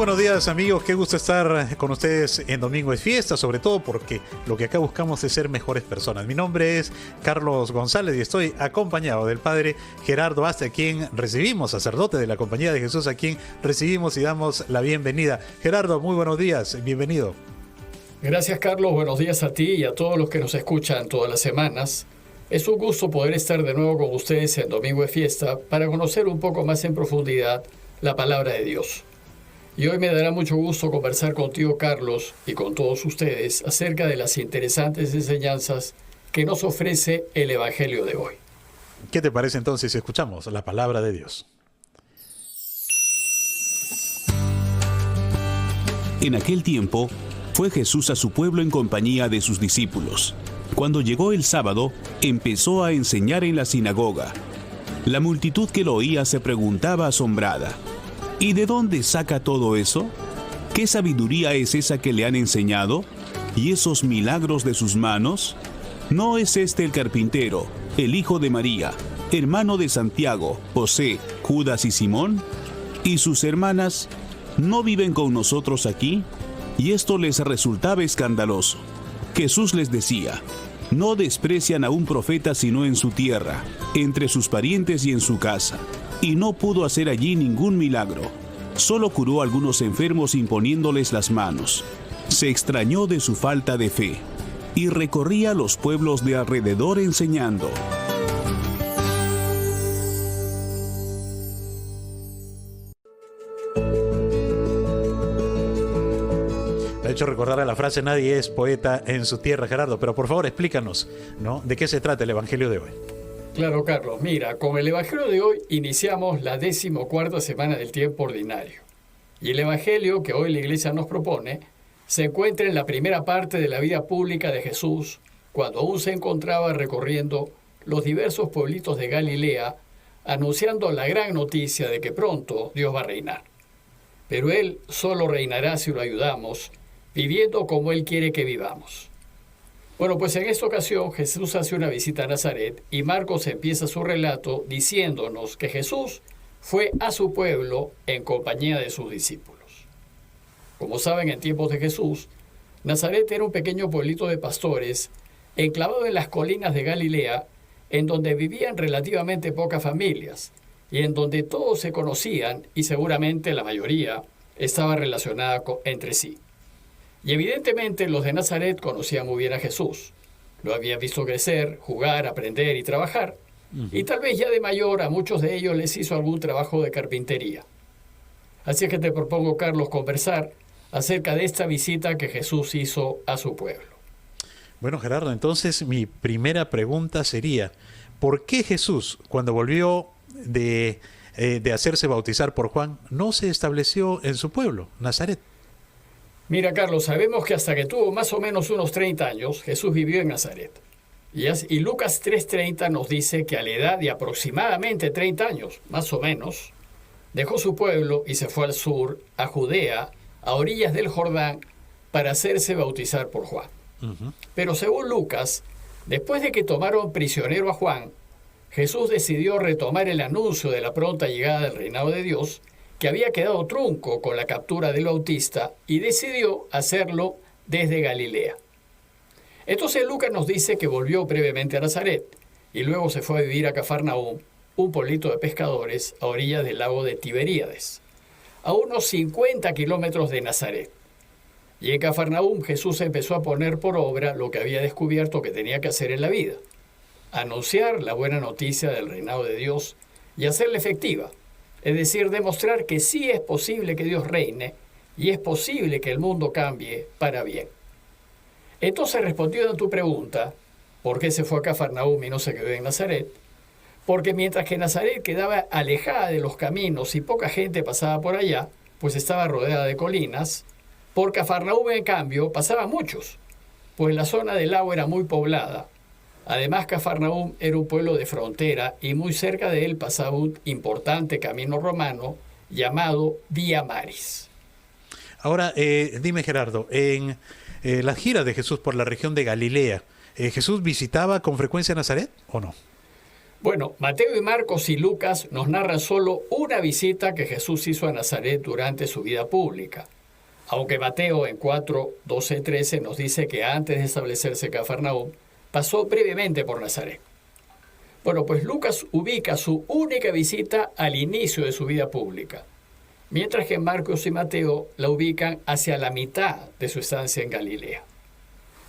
buenos días, amigos, qué gusto estar con ustedes en Domingo es Fiesta, sobre todo porque lo que acá buscamos es ser mejores personas. Mi nombre es Carlos González y estoy acompañado del padre Gerardo Aste, a quien recibimos, sacerdote de la Compañía de Jesús, a quien recibimos y damos la bienvenida. Gerardo, muy buenos días, bienvenido. Gracias, Carlos, buenos días a ti y a todos los que nos escuchan todas las semanas. Es un gusto poder estar de nuevo con ustedes en Domingo de Fiesta para conocer un poco más en profundidad la palabra de Dios. Y hoy me dará mucho gusto conversar contigo, Carlos, y con todos ustedes acerca de las interesantes enseñanzas que nos ofrece el Evangelio de hoy. ¿Qué te parece entonces si escuchamos la palabra de Dios? En aquel tiempo, fue Jesús a su pueblo en compañía de sus discípulos. Cuando llegó el sábado, empezó a enseñar en la sinagoga. La multitud que lo oía se preguntaba asombrada: ¿y de dónde saca todo eso? ¿Qué sabiduría es esa que le han enseñado? ¿Y esos milagros de sus manos? ¿No es este el carpintero, el hijo de María, hermano de Santiago, José, Judas y Simón? ¿Y sus hermanas no viven con nosotros aquí? Y esto les resultaba escandaloso. Jesús les decía: no desprecian a un profeta sino en su tierra, entre sus parientes y en su casa. Y no pudo hacer allí ningún milagro. Solo curó a algunos enfermos imponiéndoles las manos. Se extrañó de su falta de fe y recorría los pueblos de alrededor enseñando. De hecho, recordar a la frase: nadie es poeta en su tierra, Gerardo, pero por favor explícanos, ¿no?, de qué se trata el Evangelio de hoy. Claro, Carlos. Mira, con el Evangelio de hoy iniciamos la 14ª semana del tiempo ordinario. Y el Evangelio que hoy la Iglesia nos propone se encuentra en la primera parte de la vida pública de Jesús, cuando aún se encontraba recorriendo los diversos pueblitos de Galilea, anunciando la gran noticia de que pronto Dios va a reinar. Pero Él solo reinará si lo ayudamos, viviendo como Él quiere que vivamos. Bueno, pues en esta ocasión Jesús hace una visita a Nazaret y Marcos empieza su relato diciéndonos que Jesús fue a su pueblo en compañía de sus discípulos. Como saben, en tiempos de Jesús, Nazaret era un pequeño pueblito de pastores enclavado en las colinas de Galilea, en donde vivían relativamente pocas familias y en donde todos se conocían y seguramente la mayoría estaba relacionada entre sí. Y evidentemente los de Nazaret conocían muy bien a Jesús. Lo habían visto crecer, jugar, aprender y trabajar. Y tal vez ya de mayor a muchos de ellos les hizo algún trabajo de carpintería. Así es que te propongo, Carlos, conversar acerca de esta visita que Jesús hizo a su pueblo. Bueno, Gerardo, entonces mi primera pregunta sería: ¿por qué Jesús, cuando volvió de hacerse bautizar por Juan, no se estableció en su pueblo, Nazaret? Mira, Carlos, sabemos que hasta que tuvo más o menos unos 30 años, Jesús vivió en Nazaret. Y Lucas 3:30 nos dice que a la edad de aproximadamente 30 años, más o menos, dejó su pueblo y se fue al sur, a Judea, a orillas del Jordán, para hacerse bautizar por Juan. Pero según Lucas, después de que tomaron prisionero a Juan, Jesús decidió retomar el anuncio de la pronta llegada del reinado de Dios, que había quedado trunco con la captura del Bautista, y decidió hacerlo desde Galilea. Entonces Lucas nos dice que volvió brevemente a Nazaret y luego se fue a vivir a Cafarnaúm, un pueblito de pescadores a orillas del lago de Tiberíades, a unos 50 kilómetros de Nazaret. Y en Cafarnaúm Jesús empezó a poner por obra lo que había descubierto que tenía que hacer en la vida: anunciar la buena noticia del reinado de Dios y hacerla efectiva. Es decir, demostrar que sí es posible que Dios reine y es posible que el mundo cambie para bien. Entonces, respondiendo a tu pregunta, ¿por qué se fue a Cafarnaúm y no se quedó en Nazaret? Porque mientras que Nazaret quedaba alejada de los caminos y poca gente pasaba por allá, pues estaba rodeada de colinas, por Cafarnaúm, en cambio, pasaban muchos, pues la zona del lago era muy poblada. Además, Cafarnaúm era un pueblo de frontera y muy cerca de él pasaba un importante camino romano llamado Vía Maris. Ahora, dime, Gerardo, en la gira de Jesús por la región de Galilea, ¿Jesús visitaba con frecuencia Nazaret o no? Bueno, Mateo y Marcos y Lucas nos narran solo una visita que Jesús hizo a Nazaret durante su vida pública. Aunque Mateo en 4, 12, 13 nos dice que antes de establecerse en Cafarnaúm, pasó brevemente por Nazaret. Bueno, pues Lucas ubica su única visita al inicio de su vida pública, mientras que Marcos y Mateo la ubican hacia la mitad de su estancia en Galilea.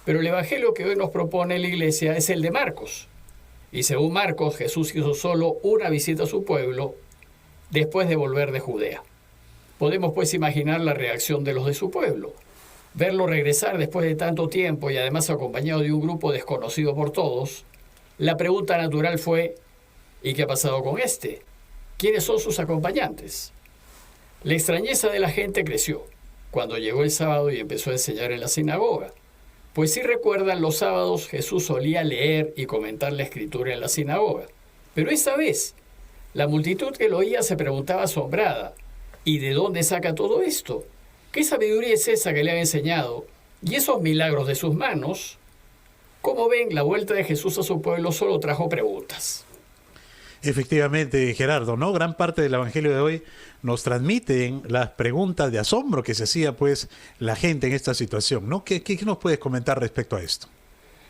Pero el evangelio que hoy nos propone la iglesia es el de Marcos. Y según Marcos, Jesús hizo solo una visita a su pueblo después de volver de Judea. Podemos pues imaginar la reacción de los de su pueblo. Verlo regresar después de tanto tiempo y además acompañado de un grupo desconocido por todos. La pregunta natural fue, ¿y qué ha pasado con este? ¿Quiénes son sus acompañantes? La extrañeza de la gente creció cuando llegó el sábado y empezó a enseñar en la sinagoga. Pues si recuerdan, los sábados Jesús solía leer y comentar la escritura en la sinagoga. Pero esta vez, la multitud que lo oía se preguntaba asombrada, ¿y de dónde saca todo esto? ¿Qué sabiduría es esa que le han enseñado? ¿Y esos milagros de sus manos? Como ven, la vuelta de Jesús a su pueblo solo trajo preguntas. Efectivamente, Gerardo, ¿no? Gran parte del evangelio de hoy nos transmiten las preguntas de asombro que se hacía pues la gente en esta situación, ¿no? ¿Qué nos puedes comentar respecto a esto?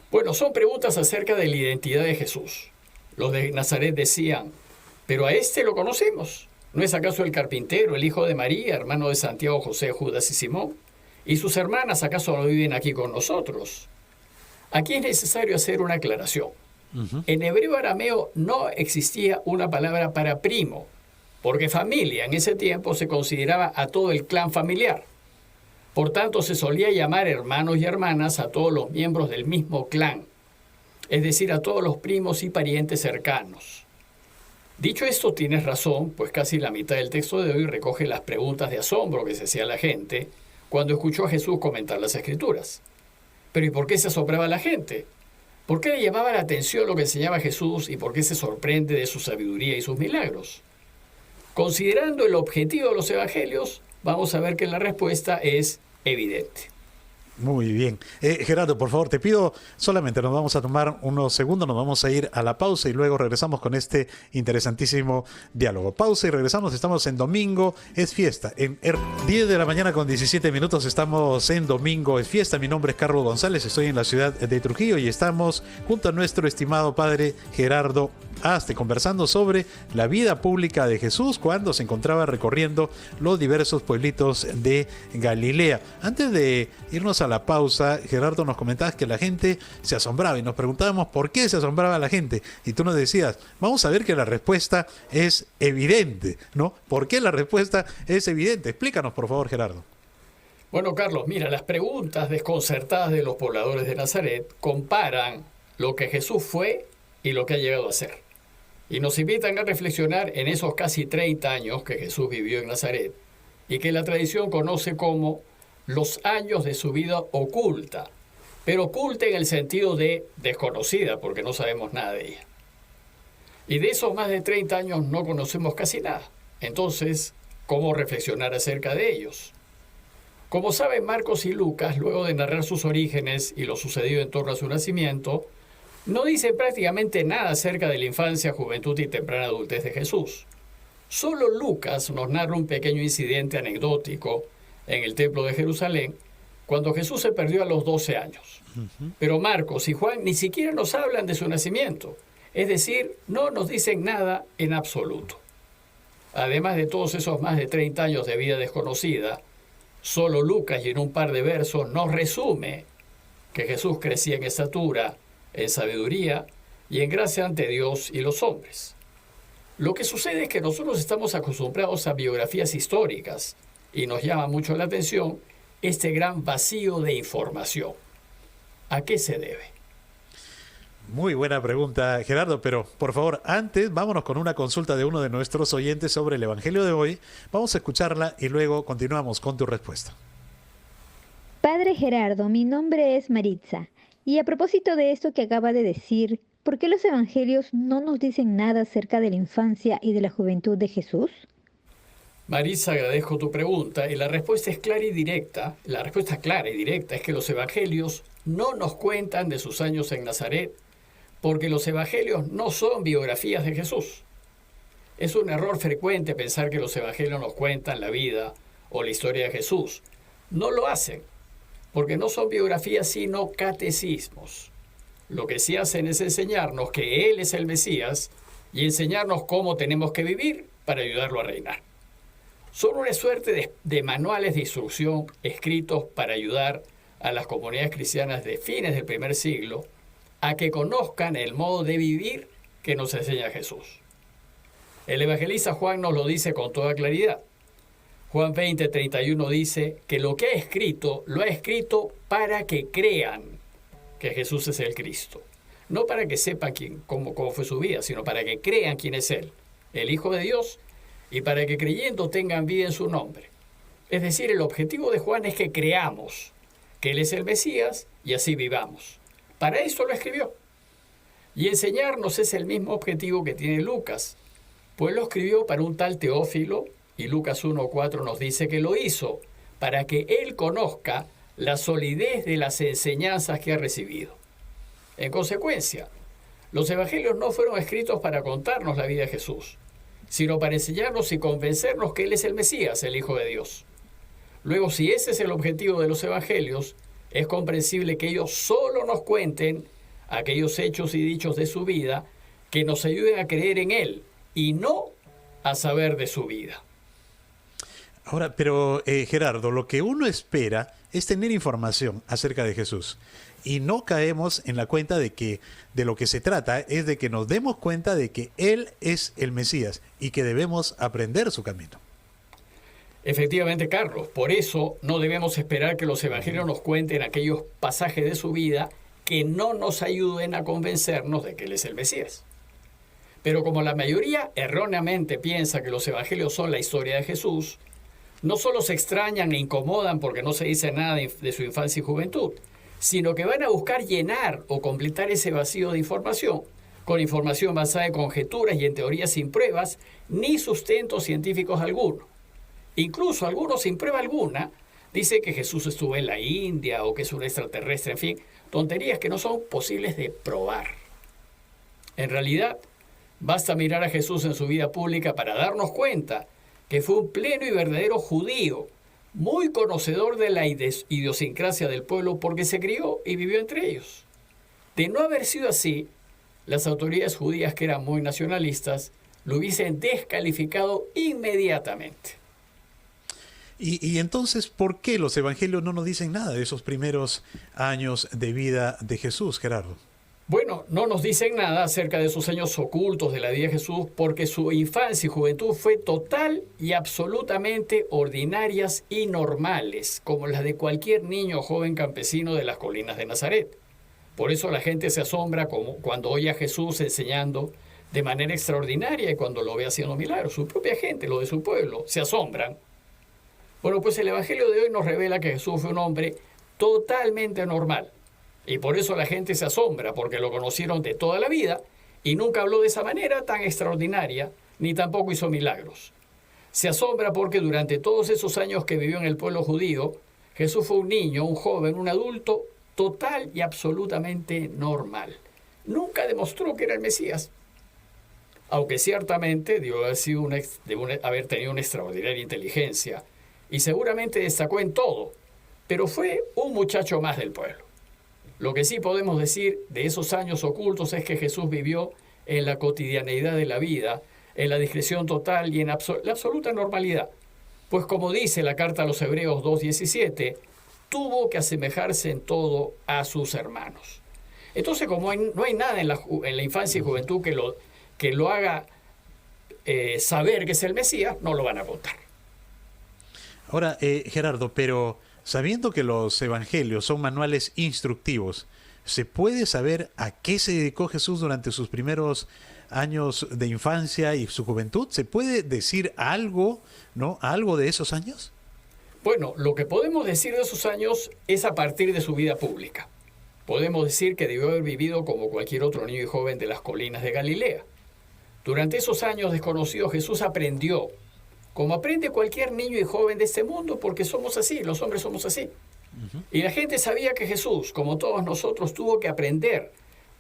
Bueno, son preguntas acerca de la identidad de Jesús. Los de Nazaret decían, pero a este lo conocemos. ¿No es acaso el carpintero, el hijo de María, hermano de Santiago, José, Judas y Simón? ¿Y sus hermanas acaso no viven aquí con nosotros? Aquí es necesario hacer una aclaración. En hebreo arameo no existía una palabra para primo, porque familia en ese tiempo se consideraba a todo el clan familiar. Por tanto, se solía llamar hermanos y hermanas a todos los miembros del mismo clan, es decir, a todos los primos y parientes cercanos. Dicho esto, tienes razón, pues casi la mitad del texto de hoy recoge las preguntas de asombro que se hacía la gente cuando escuchó a Jesús comentar las Escrituras. Pero ¿y por qué se asombraba la gente? ¿Por qué le llamaba la atención lo que enseñaba Jesús y por qué se sorprende de su sabiduría y sus milagros? Considerando el objetivo de los evangelios, vamos a ver que la respuesta es evidente. Muy bien. Gerardo, por favor, te pido solamente, nos vamos a tomar unos segundos, nos vamos a ir a la pausa y luego regresamos con este interesantísimo diálogo. Pausa y regresamos, estamos en Domingo es Fiesta. En 10 de la mañana con 17 minutos estamos en Domingo es Fiesta. Mi nombre es Carlos González, estoy en la ciudad de Trujillo y estamos junto a nuestro estimado padre Gerardo Aste, conversando sobre la vida pública de Jesús cuando se encontraba recorriendo los diversos pueblitos de Galilea. Antes de irnos a la pausa, Gerardo, nos comentabas que la gente se asombraba y nos preguntábamos por qué se asombraba la gente. Y tú nos decías, vamos a ver que la respuesta es evidente, ¿no? ¿Por qué la respuesta es evidente? Explícanos, por favor, Gerardo. Bueno, Carlos, mira, las preguntas desconcertadas de los pobladores de Nazaret comparan lo que Jesús fue y lo que ha llegado a ser. Y nos invitan a reflexionar en esos casi 30 años que Jesús vivió en Nazaret y que la tradición conoce como los años de su vida oculta, pero oculta en el sentido de desconocida, porque no sabemos nada de ella. Y de esos más de 30 años no conocemos casi nada. Entonces, ¿cómo reflexionar acerca de ellos? Como saben Marcos y Lucas, luego de narrar sus orígenes y lo sucedido en torno a su nacimiento, no dicen prácticamente nada acerca de la infancia, juventud y temprana adultez de Jesús. Solo Lucas nos narra un pequeño incidente anecdótico en el templo de Jerusalén, cuando Jesús se perdió a los 12 años. Pero Marcos y Juan ni siquiera nos hablan de su nacimiento, es decir, no nos dicen nada en absoluto. Además de todos esos más de 30 años de vida desconocida, solo Lucas y en un par de versos nos resume que Jesús crecía en estatura, en sabiduría y en gracia ante Dios y los hombres. Lo que sucede es que nosotros estamos acostumbrados a biografías históricas y nos llama mucho la atención este gran vacío de información. ¿A qué se debe? Muy buena pregunta, Gerardo, pero por favor, antes vámonos con una consulta de uno de nuestros oyentes sobre el Evangelio de hoy. Vamos a escucharla y luego continuamos con tu respuesta. Padre Gerardo, mi nombre es Maritza. Y a propósito de esto que acaba de decir, ¿por qué los evangelios no nos dicen nada acerca de la infancia y de la juventud de Jesús? Marisa, agradezco tu pregunta y la respuesta es clara y directa. La respuesta clara y directa es que los evangelios no nos cuentan de sus años en Nazaret porque los evangelios no son biografías de Jesús. Es un error frecuente pensar que los evangelios nos cuentan la vida o la historia de Jesús. No lo hacen, porque no son biografías sino catecismos. Lo que sí hacen es enseñarnos que Él es el Mesías y enseñarnos cómo tenemos que vivir para ayudarlo a reinar. Son una suerte de manuales de instrucción escritos para ayudar a las comunidades cristianas de fines del primer siglo a que conozcan el modo de vivir que nos enseña Jesús. El evangelista Juan nos lo dice con toda claridad. Juan 20:31 dice que lo que ha escrito, lo ha escrito para que crean que Jesús es el Cristo. No para que sepan cómo fue su vida, sino para que crean quién es Él, el Hijo de Dios, y para que creyendo tengan vida en su nombre. Es decir, el objetivo de Juan es que creamos que Él es el Mesías y así vivamos. Para esto lo escribió. Y enseñarnos es el mismo objetivo que tiene Lucas, pues lo escribió para un tal Teófilo, y Lucas 1:4 nos dice que lo hizo para que él conozca la solidez de las enseñanzas que ha recibido. En consecuencia, los evangelios no fueron escritos para contarnos la vida de Jesús, sino para enseñarnos y convencernos que Él es el Mesías, el Hijo de Dios. Luego, si ese es el objetivo de los evangelios, es comprensible que ellos solo nos cuenten aquellos hechos y dichos de su vida que nos ayuden a creer en Él y no a saber de su vida. Ahora, pero Gerardo, lo que uno espera es tener información acerca de Jesús. Y no caemos en la cuenta de que de lo que se trata es de que nos demos cuenta de que Él es el Mesías y que debemos aprender su camino. Efectivamente, Carlos, por eso no debemos esperar que los evangelios nos cuenten aquellos pasajes de su vida que no nos ayuden a convencernos de que Él es el Mesías. Pero como la mayoría erróneamente piensa que los evangelios son la historia de Jesús, no solo se extrañan e incomodan porque no se dice nada de su infancia y juventud, sino que van a buscar llenar o completar ese vacío de información con información basada en conjeturas y en teorías sin pruebas ni sustentos científicos alguno. Incluso algunos sin prueba alguna dicen que Jesús estuvo en la India o que es un extraterrestre, en fin, tonterías que no son posibles de probar. En realidad, basta mirar a Jesús en su vida pública para darnos cuenta que fue un pleno y verdadero judío, muy conocedor de la idiosincrasia del pueblo porque se crió y vivió entre ellos. De no haber sido así, las autoridades judías, que eran muy nacionalistas, lo hubiesen descalificado inmediatamente. Y entonces, ¿por qué los evangelios no nos dicen nada de esos primeros años de vida de Jesús, Gerardo? Bueno, no nos dicen nada acerca de esos años ocultos de la vida de Jesús porque su infancia y juventud fue total y absolutamente ordinarias y normales, como las de cualquier niño o joven campesino de las colinas de Nazaret. Por eso la gente se asombra cuando oye a Jesús enseñando de manera extraordinaria y cuando lo ve haciendo milagros. Su propia gente, lo de su pueblo, se asombran. Bueno, pues el Evangelio de hoy nos revela que Jesús fue un hombre totalmente normal. Y por eso la gente se asombra, porque lo conocieron de toda la vida y nunca habló de esa manera tan extraordinaria, ni tampoco hizo milagros. Se asombra porque durante todos esos años que vivió en el pueblo judío, Jesús fue un niño, un joven, un adulto total y absolutamente normal. Nunca demostró que era el Mesías. Aunque ciertamente debió haber tenido una extraordinaria inteligencia y seguramente destacó en todo, pero fue un muchacho más del pueblo. Lo que sí podemos decir de esos años ocultos es que Jesús vivió en la cotidianeidad de la vida, en la discreción total y en la absoluta normalidad. Pues como dice la carta a los Hebreos 2:17, tuvo que asemejarse en todo a sus hermanos. Entonces, como no hay nada en la infancia y juventud que lo haga saber que es el Mesías, no lo van a contar. Ahora, Gerardo, pero sabiendo que los evangelios son manuales instructivos, ¿se puede saber a qué se dedicó Jesús durante sus primeros años de infancia y su juventud? ¿Se puede decir algo, ¿no? ¿Algo de esos años? Bueno, lo que podemos decir de esos años es a partir de su vida pública. Podemos decir que debió haber vivido como cualquier otro niño y joven de las colinas de Galilea. Durante esos años desconocidos, Jesús aprendió, como aprende cualquier niño y joven de este mundo, porque somos así, los hombres somos así. Y la gente sabía que Jesús, como todos nosotros, tuvo que aprender,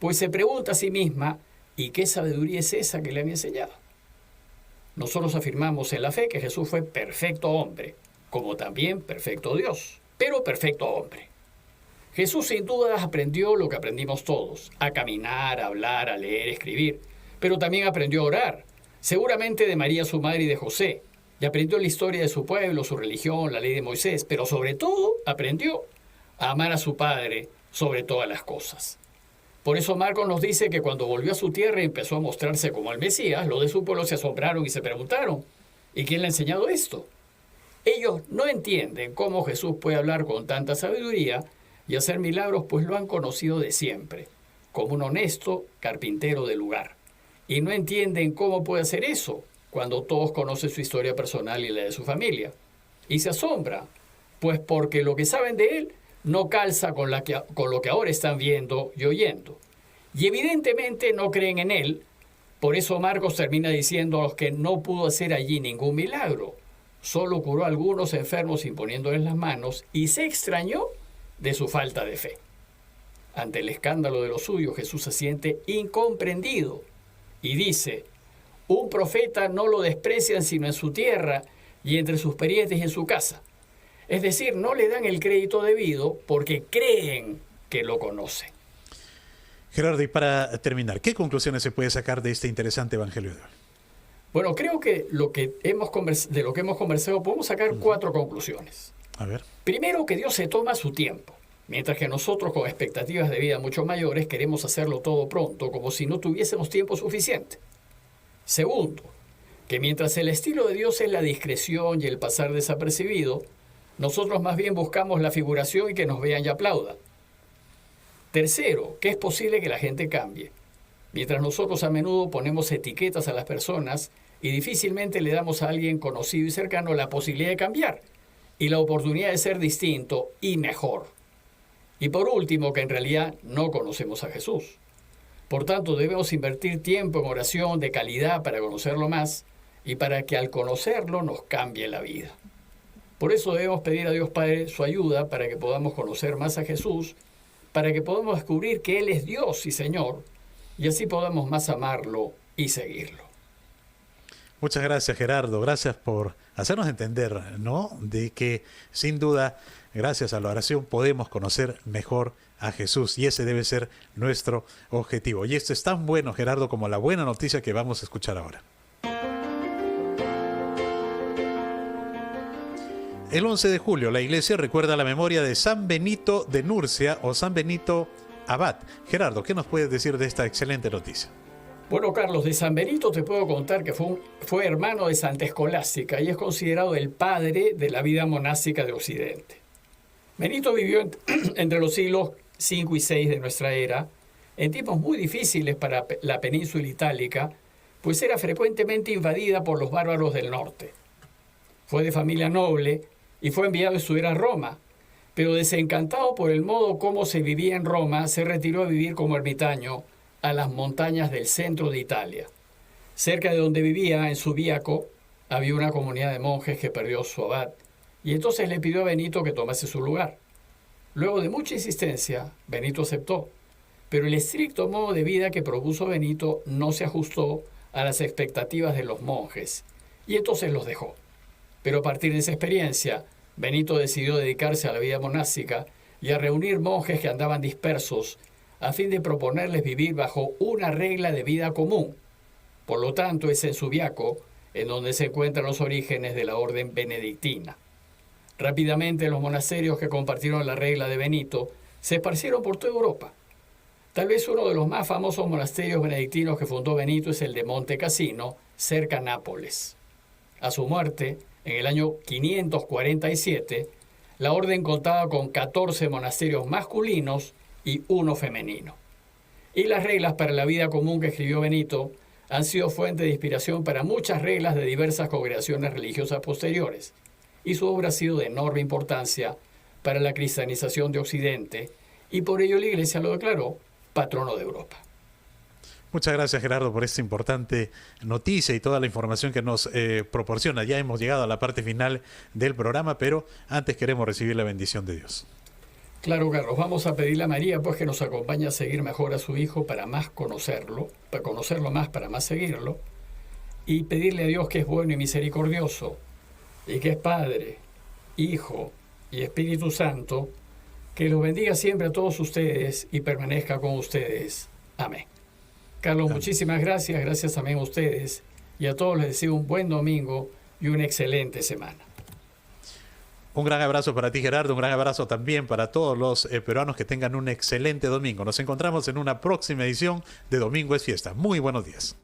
pues se pregunta a sí misma, ¿y qué sabiduría es esa que le han enseñado? Nosotros afirmamos en la fe que Jesús fue perfecto hombre, como también perfecto Dios, pero perfecto hombre. Jesús sin duda aprendió lo que aprendimos todos, a caminar, a hablar, a leer, escribir, pero también aprendió a orar, seguramente de María su madre y de José, y aprendió la historia de su pueblo, su religión, la ley de Moisés, pero sobre todo aprendió a amar a su Padre sobre todas las cosas. Por eso Marcos nos dice que cuando volvió a su tierra y empezó a mostrarse como el Mesías, los de su pueblo se asombraron y se preguntaron, ¿y quién le ha enseñado esto? Ellos no entienden cómo Jesús puede hablar con tanta sabiduría y hacer milagros, pues lo han conocido de siempre, como un honesto carpintero del lugar. Y no entienden cómo puede hacer eso cuando todos conocen su historia personal y la de su familia. Y se asombra, pues porque lo que saben de él no calza con lo que ahora están viendo y oyendo. Y evidentemente no creen en él, por eso Marcos termina diciendo a los que no pudo hacer allí ningún milagro. Solo curó a algunos enfermos imponiéndoles las manos y se extrañó de su falta de fe. Ante el escándalo de lo suyo, Jesús se siente incomprendido y dice, un profeta no lo desprecian sino en su tierra y entre sus parientes y en su casa. Es decir, no le dan el crédito debido porque creen que lo conocen. Gerardo, y para terminar, ¿qué conclusiones se puede sacar de este interesante evangelio de hoy? Bueno, creo que de lo que hemos conversado podemos sacar 4 conclusiones. A ver. Primero, que Dios se toma su tiempo, mientras que nosotros con expectativas de vida mucho mayores queremos hacerlo todo pronto, como si no tuviésemos tiempo suficiente. Segundo, que mientras el estilo de Dios es la discreción y el pasar desapercibido, nosotros más bien buscamos la figuración y que nos vean y aplaudan. Tercero, que es posible que la gente cambie, mientras nosotros a menudo ponemos etiquetas a las personas y difícilmente le damos a alguien conocido y cercano la posibilidad de cambiar y la oportunidad de ser distinto y mejor. Y por último, que en realidad no conocemos a Jesús. Por tanto, debemos invertir tiempo en oración de calidad para conocerlo más y para que al conocerlo nos cambie la vida. Por eso debemos pedir a Dios Padre su ayuda para que podamos conocer más a Jesús, para que podamos descubrir que Él es Dios y Señor, y así podamos más amarlo y seguirlo. Muchas gracias, Gerardo. Gracias por hacernos entender, ¿no?, de que sin duda, gracias a la oración, podemos conocer mejor a Jesús, y ese debe ser nuestro objetivo. Y esto es tan bueno, Gerardo, como la buena noticia que vamos a escuchar ahora. El 11 de julio, la iglesia recuerda la memoria de San Benito de Nurcia o San Benito Abad. Gerardo, ¿qué nos puedes decir de esta excelente noticia? Bueno, Carlos, de San Benito te puedo contar que fue hermano de Santa Escolástica y es considerado el padre de la vida monástica de Occidente. Benito vivió entre los siglos V y VI de nuestra era, en tiempos muy difíciles para la península itálica, pues era frecuentemente invadida por los bárbaros del norte. Fue de familia noble y fue enviado a estudiar a Roma, pero desencantado por el modo como se vivía en Roma, se retiró a vivir como ermitaño a las montañas del centro de Italia. Cerca de donde vivía, en Subiaco, había una comunidad de monjes que perdió su abad, y entonces le pidió a Benito que tomase su lugar. Luego de mucha insistencia, Benito aceptó, pero el estricto modo de vida que propuso Benito no se ajustó a las expectativas de los monjes, y entonces los dejó. Pero a partir de esa experiencia, Benito decidió dedicarse a la vida monástica y a reunir monjes que andaban dispersos a fin de proponerles vivir bajo una regla de vida común. Por lo tanto, es en Subiaco en donde se encuentran los orígenes de la orden benedictina. Rápidamente, los monasterios que compartieron la regla de Benito se esparcieron por toda Europa. Tal vez uno de los más famosos monasterios benedictinos que fundó Benito es el de Monte Cassino, cerca de Nápoles. A su muerte, en el año 547, la orden contaba con 14 monasterios masculinos y 1 femenino. Y las reglas para la vida común que escribió Benito han sido fuente de inspiración para muchas reglas de diversas congregaciones religiosas posteriores, y su obra ha sido de enorme importancia para la cristianización de Occidente, y por ello la Iglesia lo declaró patrono de Europa. Muchas gracias, Gerardo, por esta importante noticia y toda la información que nos proporciona. Ya hemos llegado a la parte final del programa, pero antes queremos recibir la bendición de Dios. Claro, Carlos, vamos a pedirle a María pues que nos acompañe a seguir mejor a su hijo para más conocerlo, para conocerlo más, para más seguirlo, y pedirle a Dios que es bueno y misericordioso, y que es Padre, Hijo y Espíritu Santo, que los bendiga siempre a todos ustedes y permanezca con ustedes. Amén. Carlos, Amén. muchísimas gracias, gracias también a ustedes, y a todos les deseo un buen domingo y una excelente semana. Un gran abrazo para ti, Gerardo. Un gran abrazo también para todos los peruanos que tengan un excelente domingo. Nos encontramos en una próxima edición de Domingo es Fiesta. Muy buenos días.